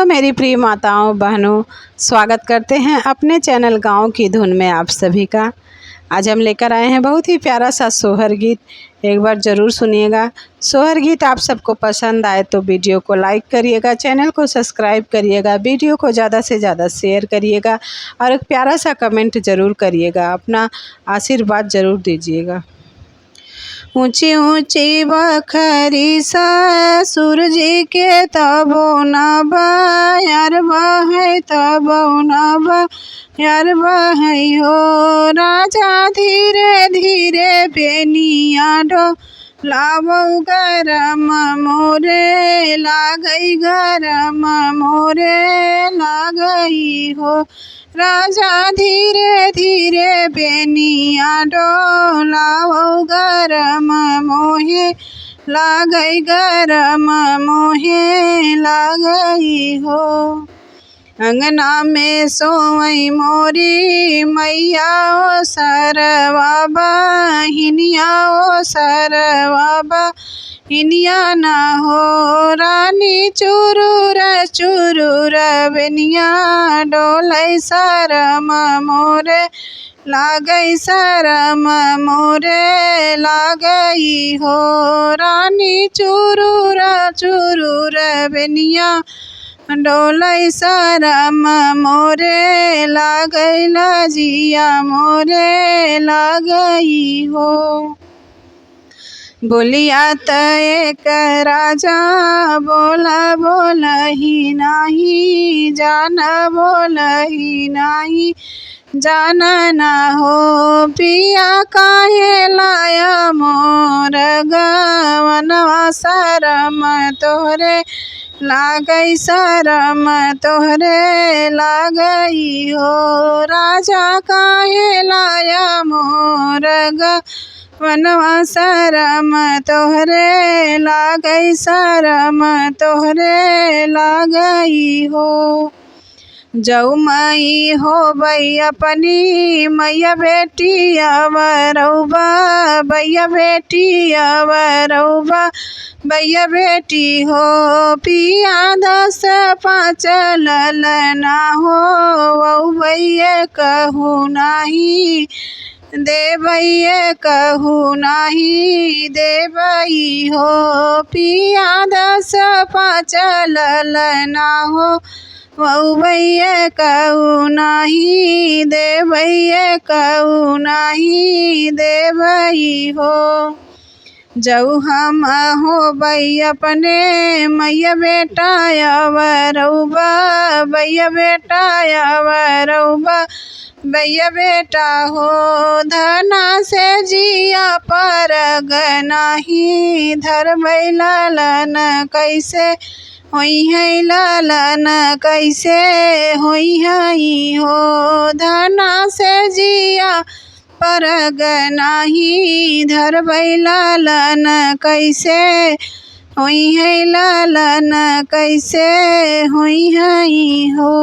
मेरी प्रिय माताओं बहनों, स्वागत करते हैं अपने चैनल गाँव की धुन में आप सभी का। आज हम लेकर आए हैं बहुत ही प्यारा सा सोहर गीत। एक बार ज़रूर सुनिएगा। सोहर गीत आप सबको पसंद आए तो वीडियो को लाइक करिएगा, चैनल को सब्सक्राइब करिएगा, वीडियो को ज़्यादा से ज़्यादा शेयर करिएगा और एक प्यारा सा कमेंट ज़रूर करिएगा, अपना आशीर्वाद ज़रूर दीजिएगा। ऊंची ऊंची बखरी ससुर जी के तबो न यार बहै तबो न यार बहै हो राजा धीरे धीरे बेनिया डो लावौ गरम मोरे लागै गरम मोरे लागै हो राजा धीरे धीरे बेनिया डोलावौ गरम मोहे लागै गरम मोहे लागै हो। अंगना में सोई मोरी मैया ओ सरवा बहिनिया ओ सरवा बहिनिया न हो रानी चुरुर चुरुर बेनिया डोलै शरम मोरे लागै शरम मोरे लागै हो रानी चुरुर चुरुर बेनिया डोलै शरम मोरे लागै लजिया मोरे लागै हो। बोलिया त एक राजा बोला बोलही नाही जान बोलही नाही जान न हो पिया काहे लाया मोर गवनवा शरम तोहरे लागै शरम तोहरे लागै हो राजा काहे लाया मोर गवनवा शरम तोहरे लागै शरम तोहरे लागै हो। जऊ मई होबै अपनी मैया बेटी अवरौबा बैया बेटी अवरौबा बैया बेटी हो पिया 10 5 ललना हो वौ बैया कहू नाही देवैया कहू नाही देवई हो पिया 10 5 ललना हो वौ भैया कहू नाही देवैया कहू नहीं देवई हो। जऊ हम होबै अपने मैया बेटा अवरौबा बैया बेटा अवरौबा बैया बेटा हो धना से जिया पर गनाही धरबै ललन कैसे होई है ललन कैसे होई है हो धना से जिया पर गनाही धरबै ललन कैसे होई है ललन कैसे होई है हो।